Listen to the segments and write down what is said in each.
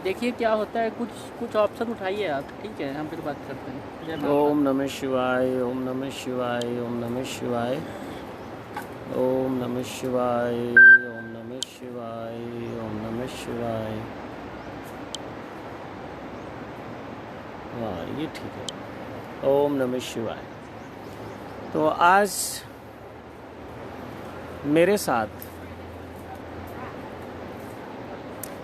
देखिए क्या होता है, कुछ कुछ ऑप्शन उठाइए आप, ठीक है, हम फिर बात करते हैं। जय महाकाल। ओम नमः शिवाय, ओम नमः शिवाय, ओम नमः शिवाय, ओम नमः शिवाय, ओम नमः शिवाय, ओम नमः शिवाय। हाँ, ये ठीक है। ओम नमः शिवाय। तो आज मेरे साथ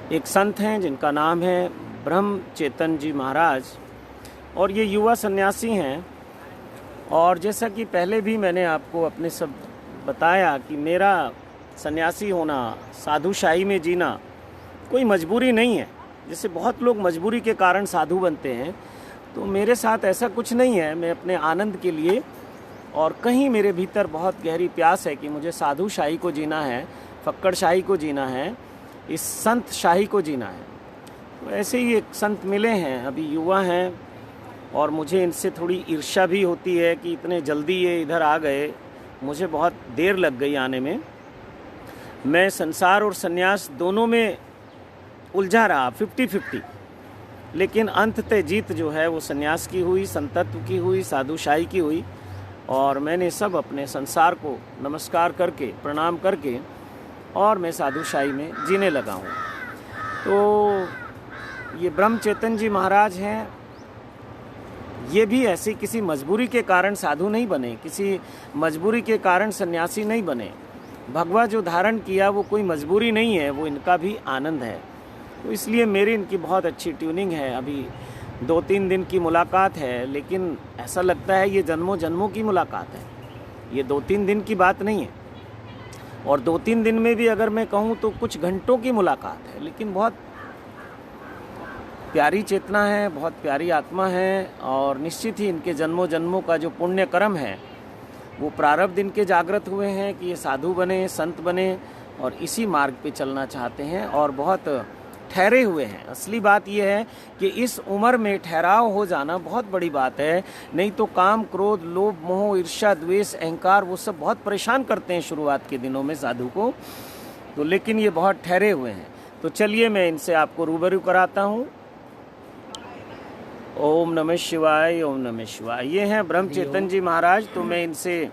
एक संत हैं जिनका नाम है ब्रह्म चेतन जी महाराज, और ये युवा सन्यासी हैं। और जैसा कि पहले भी मैंने आपको अपने सब बताया कि मेरा सन्यासी होना, साधुशाही में जीना कोई मजबूरी नहीं है। जैसे बहुत लोग मजबूरी के कारण साधु बनते हैं, तो मेरे साथ ऐसा कुछ नहीं है। मैं अपने आनंद के लिए, और कहीं मेरे भीतर बहुत गहरी प्यास है कि मुझे साधुशाही को जीना है, फक्कड़शाही को जीना है, इस संत शाही को जीना है। तो ऐसे ही एक संत मिले हैं, अभी युवा हैं, और मुझे इनसे थोड़ी ईर्ष्या भी होती है कि इतने जल्दी ये इधर आ गए। मुझे बहुत देर लग गई आने में। मैं संसार और सन्यास दोनों में उलझा रहा, 50-50, लेकिन अंततः जीत जो है वो सन्यास की हुई, संतत्व की हुई, साधुशाही की हुई। और मैंने सब अपने संसार को नमस्कार करके, प्रणाम करके, और मैं साधुशाही में जीने लगा हूँ। तो ये ब्रह्म चेतन जी महाराज हैं। ये भी ऐसी किसी मजबूरी के कारण साधु नहीं बने, किसी मजबूरी के कारण सन्यासी नहीं बने। भगवा जो धारण किया वो कोई मजबूरी नहीं है, वो इनका भी आनंद है। तो इसलिए मेरी इनकी बहुत अच्छी ट्यूनिंग है। अभी 2-3 दिन की मुलाकात है, लेकिन ऐसा लगता है ये जन्मों जन्मों की मुलाकात है। ये 2-3 दिन की बात नहीं है, और 2-3 दिन में भी अगर मैं कहूँ तो कुछ घंटों की मुलाकात है। लेकिन बहुत प्यारी चेतना है, बहुत प्यारी आत्मा है, और निश्चित ही इनके जन्मों जन्मों का जो पुण्य कर्म है वो प्रारब्ध इनके जागृत हुए हैं कि ये साधु बने, संत बने, और इसी मार्ग पे चलना चाहते हैं, और बहुत ठहरे हुए हैं। असली बात यह है कि इस उम्र में ठहराव हो जाना बहुत बड़ी बात है। नहीं तो काम, क्रोध, लोभ, मोह, ईर्ष्या, द्वेष, अहंकार, वो सब बहुत परेशान करते हैं शुरुआत के दिनों में साधु को। तो लेकिन ये बहुत ठहरे हुए हैं। तो चलिए मैं इनसे आपको रूबरू कराता हूँ। ओम नमः शिवाय, ओम नमः शिवाय। ये हैं ब्रह्म चेतन जी महाराज। तो मैं इनसे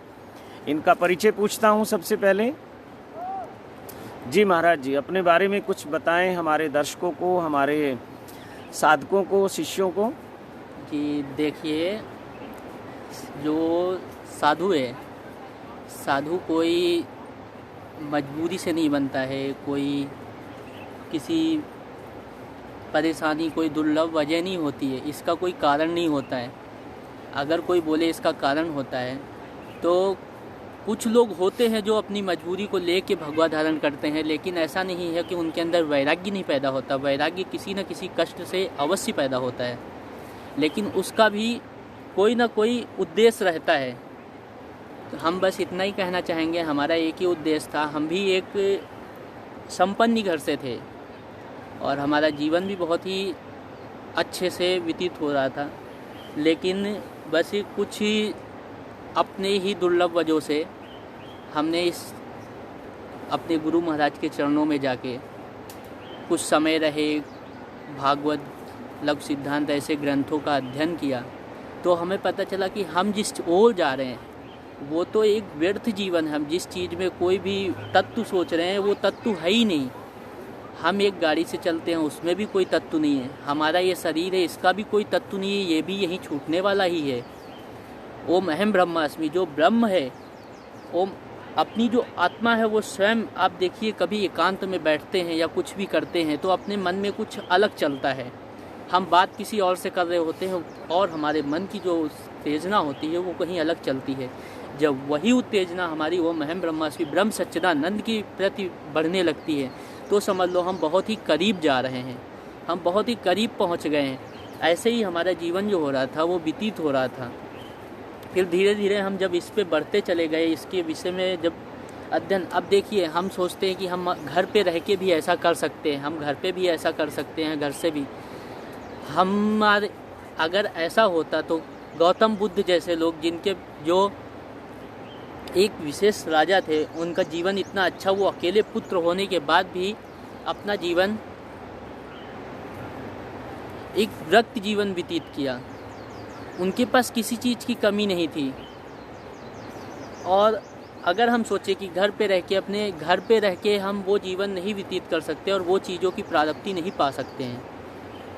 इनका परिचय पूछता हूँ सबसे पहले। जी महाराज जी, अपने बारे में कुछ बताएं हमारे दर्शकों को, हमारे साधकों को, शिष्यों को। जी देखिए, जो साधु है, साधु कोई मजबूरी से नहीं बनता है, कोई किसी परेशानी, कोई दुर्लभ वजह नहीं होती है, इसका कोई कारण नहीं होता है। अगर कोई बोले इसका कारण होता है, तो कुछ लोग होते हैं जो अपनी मजबूरी को लेके भगवा धारण करते हैं, लेकिन ऐसा नहीं है कि उनके अंदर वैराग्य नहीं पैदा होता। वैराग्य किसी न किसी कष्ट से अवश्य पैदा होता है, लेकिन उसका भी कोई ना कोई उद्देश्य रहता है। तो हम बस इतना ही कहना चाहेंगे, हमारा एक ही उद्देश्य था। हम भी एक संपन्न घर से थे, और हमारा जीवन भी बहुत ही अच्छे से व्यतीत हो रहा था, लेकिन बस कुछ ही अपने ही दुर्लभ वजहों से हमने इस अपने गुरु महाराज के चरणों में जाके कुछ समय रहे, भागवत, लघु सिद्धांत ऐसे ग्रंथों का अध्ययन किया, तो हमें पता चला कि हम जिस ओर जा रहे हैं वो तो एक व्यर्थ जीवन है। हम जिस चीज़ में कोई भी तत्व सोच रहे हैं वो तत्व है ही नहीं। हम एक गाड़ी से चलते हैं, उसमें भी कोई तत्व नहीं है। हमारा ये शरीर है, इसका भी कोई तत्व नहीं है, ये भी यहीं छूटने वाला ही है। ओम अहम ब्रह्मास्मि, जो ब्रह्म है, ओम अपनी जो आत्मा है वो स्वयं, आप देखिए कभी एकांत में बैठते हैं या कुछ भी करते हैं तो अपने मन में कुछ अलग चलता है। हम बात किसी और से कर रहे होते हैं और हमारे मन की जो उत्तेजना होती है वो कहीं अलग चलती है। जब वही उत्तेजना हमारी ओम अहम ब्रह्मास्मि ब्रह्म सच्चिदानंद की प्रति बढ़ने लगती है, तो समझ लो हम बहुत ही करीब जा रहे हैं, हम बहुत ही करीब पहुंच गए हैं। ऐसे ही हमारा जीवन जो हो रहा था वो व्यतीत हो रहा था। फिर धीरे धीरे हम जब इस पे बढ़ते चले गए, इसके विषय में जब अध्ययन, अब देखिए हम सोचते हैं कि हम घर पे रह के भी ऐसा कर सकते हैं, हम घर पे भी ऐसा कर सकते हैं, घर से भी। हमारे अगर ऐसा होता तो गौतम बुद्ध जैसे लोग, जिनके जो एक विशेष राजा थे, उनका जीवन इतना अच्छा, वो अकेले पुत्र होने के बाद भी अपना जीवन एक व्यक्त जीवन व्यतीत किया। उनके पास किसी चीज़ की कमी नहीं थी। और अगर हम सोचें कि घर पे रह के, अपने घर पे रह के हम वो जीवन नहीं व्यतीत कर सकते और वो चीज़ों की प्राप्ति नहीं पा सकते हैं,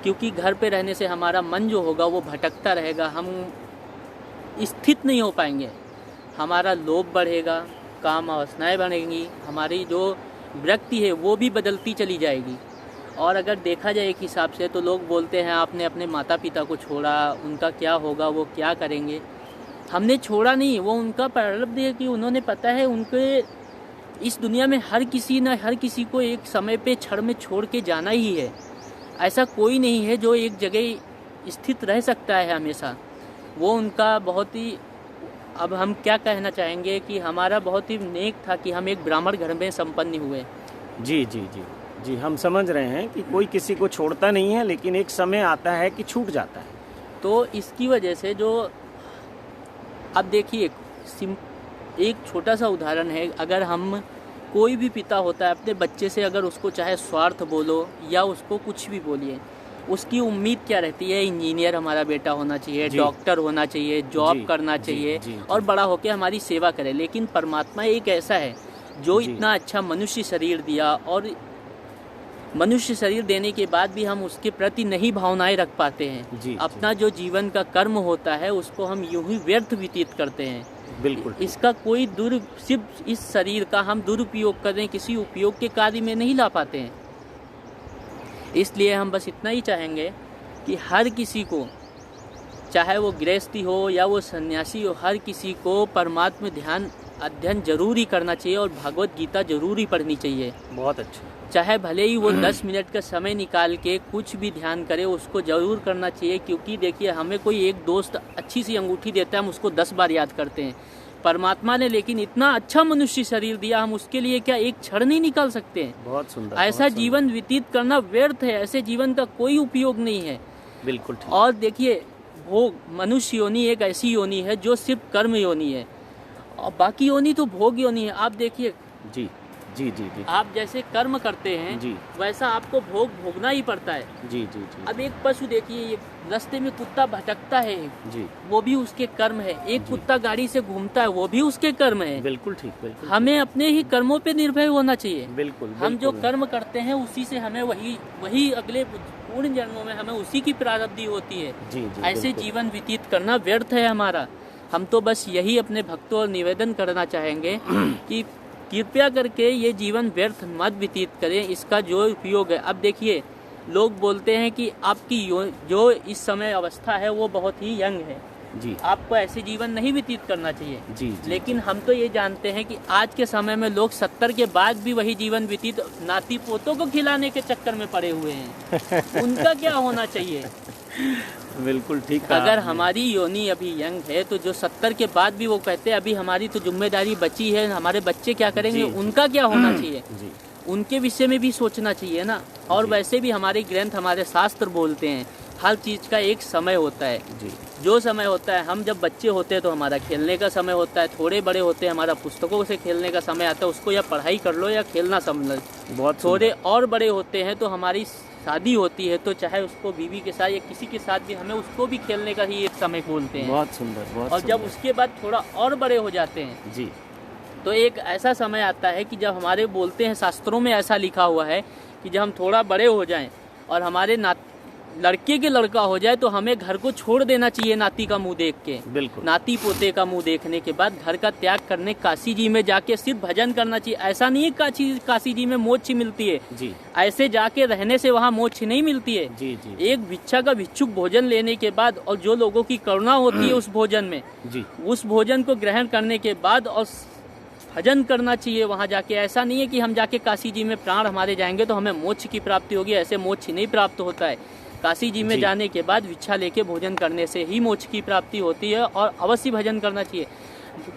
क्योंकि घर पे रहने से हमारा मन जो होगा वो भटकता रहेगा, हम स्थित नहीं हो पाएंगे, हमारा लोभ बढ़ेगा, काम वासनाएं बढ़ेंगी, हमारी जो व्यक्ति है वो भी बदलती चली जाएगी। और अगर देखा जाए एक हिसाब से तो लोग बोलते हैं आपने अपने माता पिता को छोड़ा, उनका क्या होगा, वो क्या करेंगे। हमने छोड़ा नहीं, वो उनका प्रारब्ध है कि उन्होंने, पता है उनके इस दुनिया में हर किसी को एक समय पे क्षण में छोड़ के जाना ही है। ऐसा कोई नहीं है जो एक जगह स्थित रह सकता है हमेशा। वो उनका बहुत ही, अब हम क्या कहना चाहेंगे कि हमारा बहुत ही नेक था कि हम एक ब्राह्मण घर में संपन्न हुए। जी जी जी जी, हम समझ रहे हैं कि कोई किसी को छोड़ता नहीं है, लेकिन एक समय आता है कि छूट जाता है। तो इसकी वजह से जो, अब देखिए एक छोटा सा उदाहरण है, अगर हम, कोई भी पिता होता है अपने बच्चे से, अगर उसको चाहे स्वार्थ बोलो या उसको कुछ भी बोलिए, उसकी उम्मीद क्या रहती है, इंजीनियर हमारा बेटा होना चाहिए, डॉक्टर होना चाहिए, जॉब करना चाहिए और बड़ा होकर हमारी सेवा करे। लेकिन परमात्मा एक ऐसा है जो इतना अच्छा मनुष्य शरीर दिया, और मनुष्य शरीर देने के बाद भी हम उसके प्रति नहीं भावनाएं रख पाते हैं। अपना जो जीवन का कर्म होता है उसको हम यूं ही व्यर्थ व्यतीत करते हैं। बिल्कुल, इसका कोई सिर्फ इस शरीर का हम दुरुपयोग करें, किसी उपयोग के कार्य में नहीं ला पाते हैं। इसलिए हम बस इतना ही चाहेंगे कि हर किसी को, चाहे वो गृहस्थी हो या वो सन्यासी हो, हर किसी को परमात्मा ध्यान अध्ययन जरूरी करना चाहिए और भगवत गीता जरूरी पढ़नी चाहिए। बहुत अच्छा। चाहे भले ही वो 10 मिनट का समय निकाल के कुछ भी ध्यान करे, उसको जरूर करना चाहिए। क्योंकि देखिए, हमें कोई एक दोस्त अच्छी सी अंगूठी देता है, हम उसको 10 बार याद करते हैं। परमात्मा ने लेकिन इतना अच्छा मनुष्य शरीर दिया, हम उसके लिए क्या एक क्षण नहीं निकाल सकते हैं? बहुत सुंदर। ऐसा जीवन व्यतीत करना व्यर्थ है, ऐसे जीवन का कोई उपयोग नहीं है। बिल्कुल ठीक। और देखिए, भोग, मनुष्य योनि एक ऐसी योनि है जो सिर्फ कर्म योनि है, और बाकी योनि तो भोग योनि है। आप देखिए, जी जी जी जी, आप जैसे कर्म करते हैं जी, वैसा आपको भोग भोगना ही पड़ता है। जी जी जी। अब एक पशु देखिए, ये रास्ते में कुत्ता भटकता है जी, वो भी उसके कर्म है। एक कुत्ता गाड़ी से घूमता है, वो भी उसके कर्म है। बिल्कुल ठीक, बिल्कुल। हमें अपने ही कर्मों पे निर्भर होना चाहिए। बिल्कुल, हम जो कर्म करते हैं उसी से हमें वही अगले पूर्ण जन्मों में हमें उसी की प्रारब्धि होती है। जी जी, ऐसे जीवन व्यतीत करना व्यर्थ है हमारा। हम तो बस यही अपने भक्तों और निवेदन करना चाहेंगे कि कृपया करके ये जीवन व्यर्थ मत व्यतीत करें, इसका जो उपयोग है। अब देखिए, लोग बोलते हैं कि आपकी जो इस समय अवस्था है वो बहुत ही यंग है, जी, आपको ऐसे जीवन नहीं व्यतीत करना चाहिए। जी, लेकिन हम तो ये जानते हैं कि आज के समय में लोग 70 के बाद भी वही जीवन व्यतीत नाती पोतों को खिलाने के चक्कर में पड़े हुए हैं। उनका क्या होना चाहिए? बिल्कुल ठीक। अगर हमारी योनि अभी यंग है तो जो 70 के बाद भी वो कहते हैं अभी हमारी तो जिम्मेदारी बची है, हमारे बच्चे क्या करेंगे, उनका क्या होना चाहिए? जी, उनके विषय में भी सोचना चाहिए ना। और वैसे भी हमारे ग्रंथ, हमारे शास्त्र बोलते हैं हर चीज़ का एक समय होता है। जी, जो समय होता है, हम जब बच्चे होते हैं तो हमारा खेलने का समय होता है, थोड़े बड़े होते हैं हमारा पुस्तकों से खेलने का समय आता है, उसको या पढ़ाई कर लो या खेलना समझ लो। बहुत थोड़े और बड़े होते हैं तो हमारी शादी होती है, तो चाहे उसको बीवी के साथ या किसी के साथ भी, हमें उसको भी खेलने का ही एक समय बोलते हैं। बहुत सुंदर, बहुत। और जब उसके बाद थोड़ा और बड़े हो जाते हैं जी, तो एक ऐसा समय आता है कि जब हमारे, बोलते हैं शास्त्रों में ऐसा लिखा हुआ है कि जब हम थोड़ा बड़े हो जाएं और हमारे लड़के के लड़का हो जाए तो हमें घर को छोड़ देना चाहिए नाती का मुंह देख के। बिल्कुल। नाती पोते का मुंह देखने के बाद घर का त्याग करने काशी जी में जाके सिर्फ भजन करना चाहिए। ऐसा नहीं है काशी जी में मोक्ष मिलती है जी, ऐसे जाके रहने से वहाँ मोक्ष नहीं मिलती है। जी जी, एक भिक्षा का भिक्षुक भोजन लेने के बाद और जो लोगों की करुणा होती है उस भोजन में, जी, उस भोजन को ग्रहण करने के बाद और भजन करना चाहिए वहाँ जाके। ऐसा नहीं है कि हम जाके काशी जी में प्राण हमारे जाएंगे तो हमें मोक्ष की प्राप्ति होगी, ऐसे मोक्ष नहीं प्राप्त होता है। काशी जी में जाने के बाद भिक्षा लेके भोजन करने से ही मोक्ष की प्राप्ति होती है और अवश्य भजन करना चाहिए।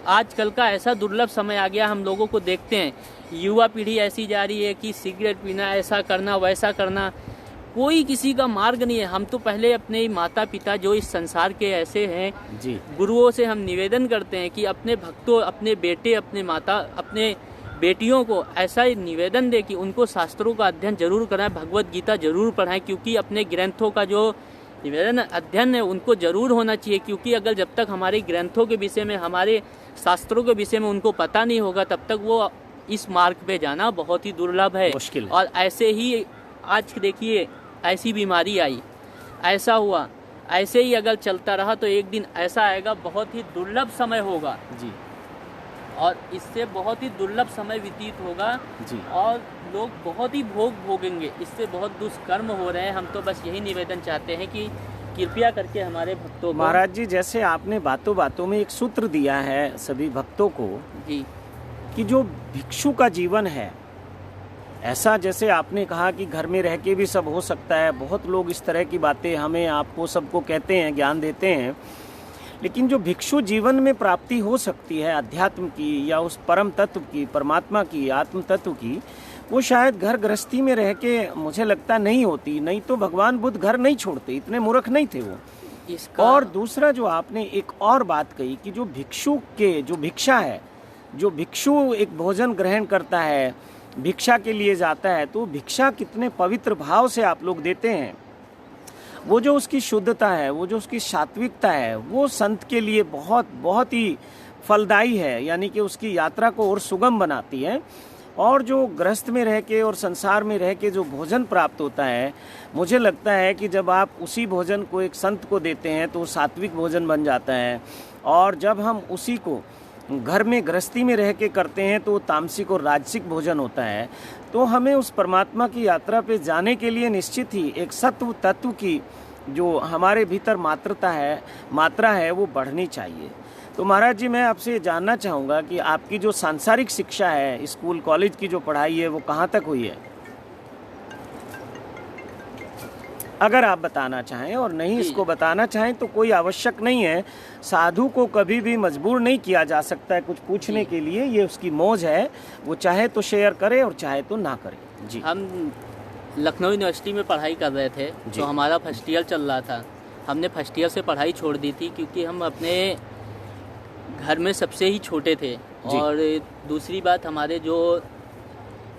आजकल का ऐसा दुर्लभ समय आ गया, हम लोगों को देखते हैं युवा पीढ़ी ऐसी जा रही है कि सिगरेट पीना, ऐसा करना, वैसा करना, कोई किसी का मार्ग नहीं है। हम तो पहले अपने माता पिता जो इस संसार के ऐसे हैं जी, गुरुओं से हम निवेदन करते हैं कि अपने भक्तों, अपने बेटे, अपने माता, अपने बेटियों को ऐसा निवेदन दे कि उनको शास्त्रों का अध्ययन जरूर कराएं, भगवत गीता जरूर पढ़ाएं, क्योंकि अपने ग्रंथों का जो निवेदन अध्ययन है उनको जरूर होना चाहिए। क्योंकि अगर जब तक हमारे ग्रंथों के विषय में, हमारे शास्त्रों के विषय में उनको पता नहीं होगा, तब तक वो इस मार्ग पे जाना बहुत ही दुर्लभ है। और ऐसे ही आज देखिए ऐसी बीमारी आई, ऐसा हुआ, ऐसे ही अगर चलता रहा तो एक दिन ऐसा आएगा, बहुत ही दुर्लभ समय होगा जी, और इससे बहुत ही दुर्लभ समय व्यतीत होगा जी, और लोग बहुत ही भोग भोगेंगे, इससे बहुत दुष्कर्म हो रहे हैं। हम तो बस यही निवेदन चाहते हैं कि कृपया करके हमारे भक्तों को, महाराज जी जैसे आपने बातों बातों में एक सूत्र दिया है सभी भक्तों को जी, कि जो भिक्षु का जीवन है, ऐसा जैसे आपने कहा कि घर में रह के भी सब हो सकता है, बहुत लोग इस तरह की बातें हमें, आपको, सबको कहते हैं, ज्ञान देते हैं, लेकिन जो भिक्षु जीवन में प्राप्ति हो सकती है अध्यात्म की या उस परम तत्व की, परमात्मा की, आत्म तत्व की, वो शायद घर गृहस्थी में रह के मुझे लगता नहीं होती। नहीं तो भगवान बुद्ध घर नहीं छोड़ते, इतने मूर्ख नहीं थे वो। और दूसरा जो आपने एक और बात कही कि जो भिक्षु के जो भिक्षा है, जो भिक्षु एक भोजन ग्रहण करता है, भिक्षा के लिए जाता है, तो भिक्षा कितने पवित्र भाव से आप लोग देते हैं। वो जो उसकी शुद्धता है, वो जो उसकी सात्विकता है, वो संत के लिए बहुत बहुत ही फलदायी है, यानी कि उसकी यात्रा को और सुगम बनाती है। और जो गृहस्थ में रह के और संसार में रह के जो भोजन प्राप्त होता है, मुझे लगता है कि जब आप उसी भोजन को एक संत को देते हैं तो सात्विक भोजन बन जाता है, और जब हम उसी को घर में गृहस्थी में रह के करते हैं तो तामसिक और राजसिक भोजन होता है। तो हमें उस परमात्मा की यात्रा पे जाने के लिए निश्चित ही एक सत्व तत्व की जो हमारे भीतर मात्रा है वो बढ़नी चाहिए। तो महाराज जी मैं आपसे जानना चाहूँगा कि आपकी जो सांसारिक शिक्षा है, स्कूल कॉलेज की जो पढ़ाई है, वो कहाँ तक हुई है, अगर आप बताना चाहें, और नहीं इसको बताना चाहें तो कोई आवश्यक नहीं है। साधु को कभी भी मजबूर नहीं किया जा सकता है कुछ पूछने के लिए, ये उसकी मौज है, वो चाहे तो शेयर करे और चाहे तो ना करे। जी, हम लखनऊ यूनिवर्सिटी में पढ़ाई कर रहे थे, तो हमारा फर्स्ट ईयर चल रहा था। हमने फर्स्ट ईयर से पढ़ाई छोड़ दी थी क्योंकि हम अपने घर में सबसे ही छोटे थे, और दूसरी बात हमारे जो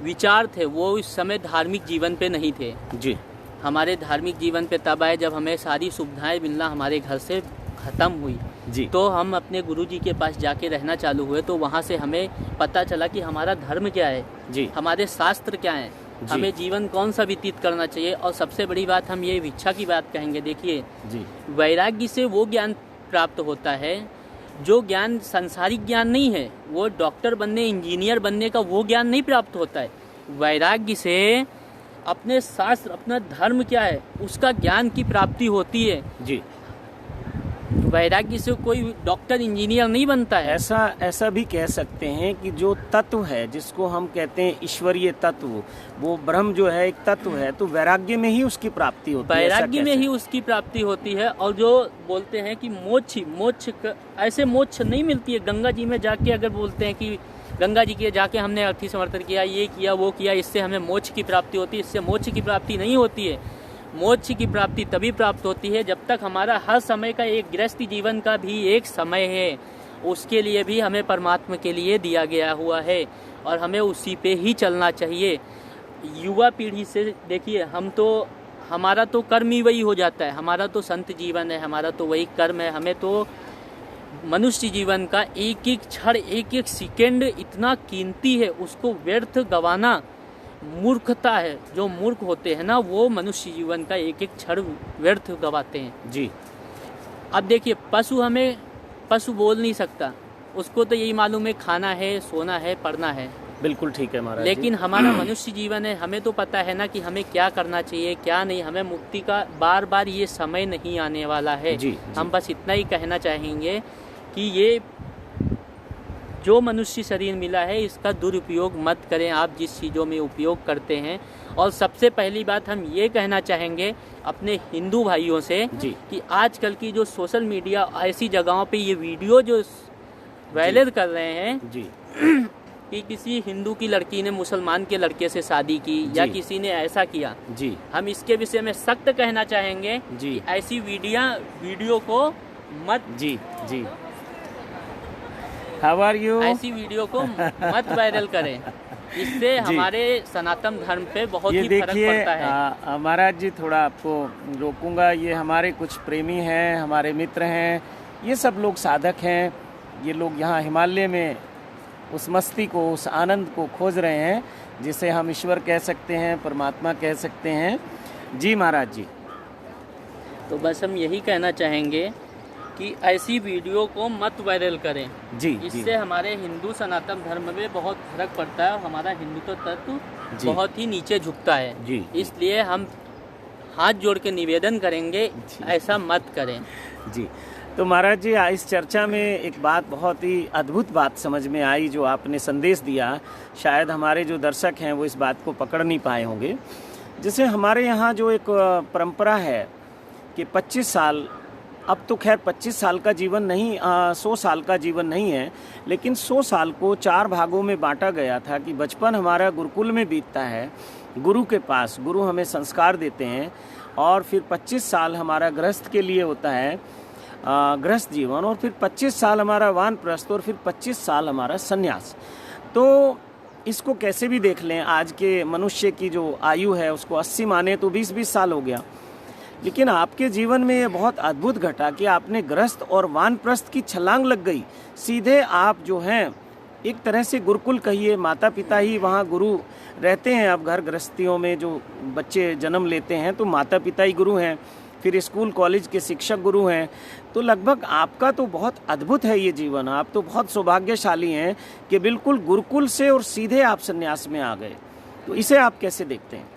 विचार थे वो इस समय धार्मिक जीवन पे नहीं थे जी। हमारे धार्मिक जीवन पे तब आए जब हमें सारी सुविधाएं मिलना हमारे घर से ख़त्म हुई जी। तो हम अपने गुरुजी के पास जाके रहना चालू हुए, तो वहाँ से हमें पता चला कि हमारा धर्म क्या है जी, हमारे शास्त्र क्या हैं, हमें जीवन कौन सा व्यतीत करना चाहिए। और सबसे बड़ी बात हम ये भिक्षा की बात कहेंगे। देखिए जी, वैराग्य से वो ज्ञान प्राप्त होता है जो ज्ञान सांसारिक ज्ञान नहीं है, वो डॉक्टर बनने, इंजीनियर बनने का वो ज्ञान नहीं प्राप्त होता है। वैराग्य से अपने शास्त्र, अपना धर्म क्या है उसका ज्ञान की प्राप्ति होती है जी। वैराग्य से कोई डॉक्टर इंजीनियर नहीं बनता है। ऐसा भी कह सकते हैं कि जो तत्व है जिसको हम कहते हैं ईश्वरीय तत्व, वो ब्रह्म जो है एक तत्व है, तो वैराग्य में ही उसकी प्राप्ति होती है, वैराग्य में ही उसकी प्राप्ति होती है। और जो बोलते हैं कि मोक्ष ऐसे मोक्ष नहीं मिलती है। गंगा जी में जाके अगर बोलते हैं कि गंगा जी के जाके हमने अर्थी समर्थन किया, ये किया, वो किया, इससे हमें मोक्ष की प्राप्ति होती है, इससे मोक्ष की प्राप्ति नहीं होती है। मोक्ष की प्राप्ति तभी प्राप्त होती है जब तक हमारा हर समय का एक गृहस्थी जीवन का भी एक समय है, उसके लिए भी हमें परमात्मा के लिए दिया गया हुआ है और हमें उसी पे ही चलना चाहिए। युवा पीढ़ी से देखिए, हमारा तो कर्म ही वही हो जाता है, हमारा तो संत जीवन है, हमारा तो वही कर्म है। हमें तो मनुष्य जीवन का एक एक क्षण, एक एक सेकंड इतना कीमती है, उसको व्यर्थ गंवाना मूर्खता है। जो मूर्ख होते हैं ना, वो मनुष्य जीवन का एक एक क्षण व्यर्थ गंवाते हैं जी। अब देखिए, पशु बोल नहीं सकता, उसको तो यही मालूम है खाना है, सोना है, पढ़ना है। बिल्कुल ठीक है महाराज। लेकिन हमारा मनुष्य जीवन है, हमें तो पता है ना कि हमें क्या करना चाहिए, क्या नहीं। हमें मुक्ति का बार बार ये समय नहीं आने वाला है। जी, हम बस इतना ही कहना चाहेंगे कि ये जो मनुष्य शरीर मिला है इसका दुरुपयोग मत करें आप जिस चीज़ों में उपयोग करते हैं। और सबसे पहली बात हम ये कहना चाहेंगे अपने हिंदू भाइयों से कि आजकल की जो सोशल मीडिया ऐसी जगहों पे ये वीडियो जो वायरल कर रहे हैं जी कि किसी हिंदू की लड़की ने मुसलमान के लड़के से शादी की या किसी ने ऐसा किया जी, हम इसके विषय में सख्त कहना चाहेंगे जी कि ऐसी वीडियो को मत हाउ आर यू? ऐसी वीडियो को मत वायरल करें, इससे हमारे सनातन धर्म पे बहुत ही फर्क पड़ता है। महाराज जी, थोड़ा आपको रोकूंगा। ये हमारे कुछ प्रेमी हैं, हमारे मित्र हैं, ये सब लोग साधक हैं। ये लोग यहाँ हिमालय में उस मस्ती को, उस आनंद को खोज रहे हैं, जिसे हम ईश्वर कह सकते हैं, परमात्मा कह सकते हैं। जी महाराज जी। तो बस हम यही कहना चाहेंगे कि ऐसी वीडियो को मत वायरल करें। जी, इससे हमारे हिंदू सनातन धर्म में बहुत फर्क पड़ता है और हमारा हिंदुत्व तत्व बहुत ही नीचे झुकता है। जी, इसलिए हम हाथ जोड़ के निवेदन करेंगे, ऐसा मत करें। जी। तो महाराज जी, इस चर्चा में एक बात, बहुत ही अद्भुत बात समझ में आई जो आपने संदेश दिया। शायद हमारे जो दर्शक हैं वो इस बात को पकड़ नहीं पाए होंगे। जैसे हमारे यहाँ जो एक परंपरा है कि 25 साल, अब तो खैर 25 साल का जीवन नहीं, 100 साल का जीवन नहीं है, लेकिन 100 साल को 4 भागों में बांटा गया था कि बचपन हमारा गुरुकुल में बीतता है, गुरु के पास, गुरु हमें संस्कार देते हैं, और फिर 25 साल हमारा गृहस्थ के लिए होता है, गृहस्थ जीवन, और फिर 25 साल हमारा वानप्रस्थ, और फिर 25 साल हमारा संन्यास। तो इसको कैसे भी देख लें, आज के मनुष्य की जो आयु है उसको 80 माने तो 20-20 साल हो गया। लेकिन आपके जीवन में ये बहुत अद्भुत घटा कि आपने गृहस्थ और वानप्रस्थ की छलांग लग गई। सीधे आप जो हैं, एक तरह से गुरुकुल कहिए, माता पिता ही वहाँ गुरु रहते हैं। अब घर गृहस्थियों में जो बच्चे जन्म लेते हैं तो माता पिता ही गुरु हैं, फिर स्कूल कॉलेज के शिक्षक गुरु हैं। तो लगभग आपका तो बहुत अद्भुत है ये जीवन। आप तो बहुत सौभाग्यशाली हैं कि बिल्कुल गुरुकुल से और सीधे आप संन्यास में आ गए। तो इसे आप कैसे देखते हैं?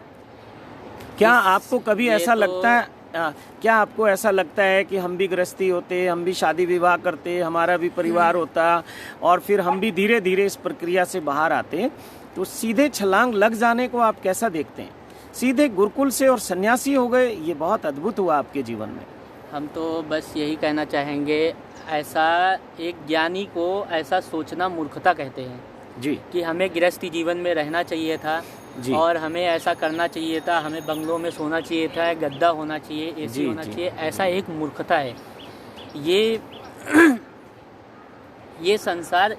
क्या आपको कभी ऐसा लगता है, क्या आपको ऐसा लगता है कि हम भी गृहस्थी होते, हम भी शादी विवाह करते, हमारा भी परिवार होता, और फिर हम भी धीरे धीरे इस प्रक्रिया से बाहर आते? तो सीधे छलांग लग जाने को आप कैसा देखते हैं? सीधे गुरुकुल से और सन्यासी हो गए, ये बहुत अद्भुत हुआ आपके जीवन में। हम तो बस यही कहना चाहेंगे, ऐसा एक ज्ञानी को ऐसा सोचना मूर्खता कहते हैं जी, कि हमें गृहस्थी जीवन में रहना चाहिए था जी, और हमें ऐसा करना चाहिए था, हमें बंगलों में सोना चाहिए था, गद्दा होना चाहिए, एसी होना चाहिए। ऐसा एक मूर्खता है। ये संसार,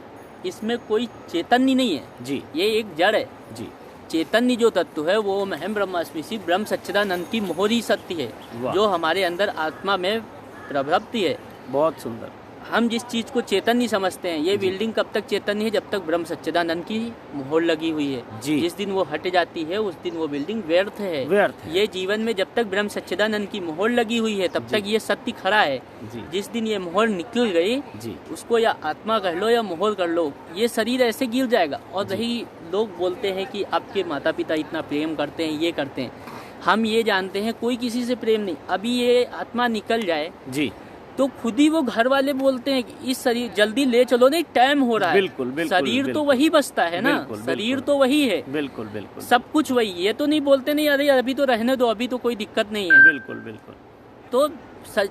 इसमें कोई चैतन्य नहीं है जी, ये एक जड़ है जी। चैतन्य जो तत्व है वो महम ब्रह्मास्मि ब्रह्म सच्चिदानंद की मोहरी सत्य है, जो हमारे अंदर आत्मा में प्रभृति है। बहुत सुंदर। हम जिस चीज़ को चैतन्य समझते हैं, ये बिल्डिंग कब तक चैतन्य है? जब तक ब्रह्म सच्चिदानंद की मोहर लगी हुई है। जिस दिन वो हट जाती है उस दिन वो बिल्डिंग व्यर्थ है। ये जीवन में जब तक ब्रह्म सच्चिदानंद की मोहर लगी हुई है तब तक ये सत्य खड़ा है। जिस दिन ये मोहर निकल गई, उसको या आत्मा कह लो या मोहर कर लो, ये शरीर ऐसे गिर जाएगा। और रही, लोग बोलते हैं कि आपके माता पिता इतना प्रेम करते हैं, ये करते हैं। हम ये जानते हैं कोई किसी से प्रेम नहीं। अभी ये आत्मा निकल जाए जी, तो खुद ही वो घर वाले बोलते हैं कि इस शरीर जल्दी ले चलो, नहीं टाइम हो रहा है। बिल्कुल, शरीर तो वही बचता है ना, शरीर तो वही है। बिल्कुल बिल्कुल, सब कुछ वही। ये तो नहीं बोलते नहीं अरे अभी तो रहने दो, अभी तो कोई दिक्कत नहीं है। बिल्कुल बिल्कुल। तो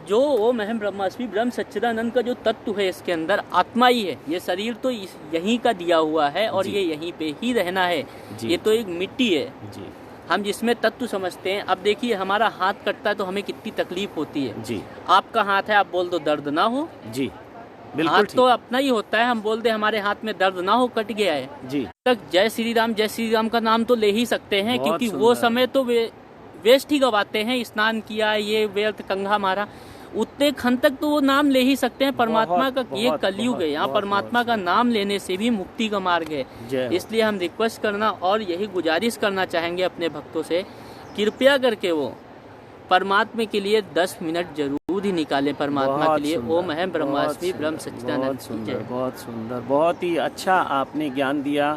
जो वो महम ब्रह्मास्मि ब्रह्म सच्चिदानंद का जो तत्व है इसके अंदर आत्मा ही है। ये शरीर तो यहीं का दिया हुआ है और ये यहीं पे ही रहना है। ये तो एक मिट्टी है जी, हम जिसमें तत्व समझते हैं। अब देखिए, हमारा हाथ कटता है तो हमें कितनी तकलीफ होती है जी। आपका हाथ है, आप बोल दो दर्द ना हो जी, बिल्कुल। हाथ तो अपना ही होता है, हम बोल दे हमारे हाथ में दर्द ना हो, कट गया है जी। तक जय श्री राम का नाम तो ले ही सकते हैं, क्योंकि वो समय तो वेस्ट ही गवाते हैं। स्नान किया, ये व्यर्थ कंघा मारा, उतने खन तक तो वो नाम ले ही सकते हैं। परमात्मा का ये कलयुग है, यहाँ परमात्मा का नाम लेने से भी मुक्ति का मार्ग है। इसलिए हम रिक्वेस्ट करना और यही गुजारिश करना चाहेंगे अपने भक्तों से, कृपया करके वो परमात्मा के लिए 10 मिनट जरूर ही निकालें। परमात्मा के लिए ओम अहम ब्रह्मास्मि ब्रह्म सच्चिदानंद। बहुत सुंदर, बहुत सुंदर, बहुत ही अच्छा आपने ज्ञान दिया।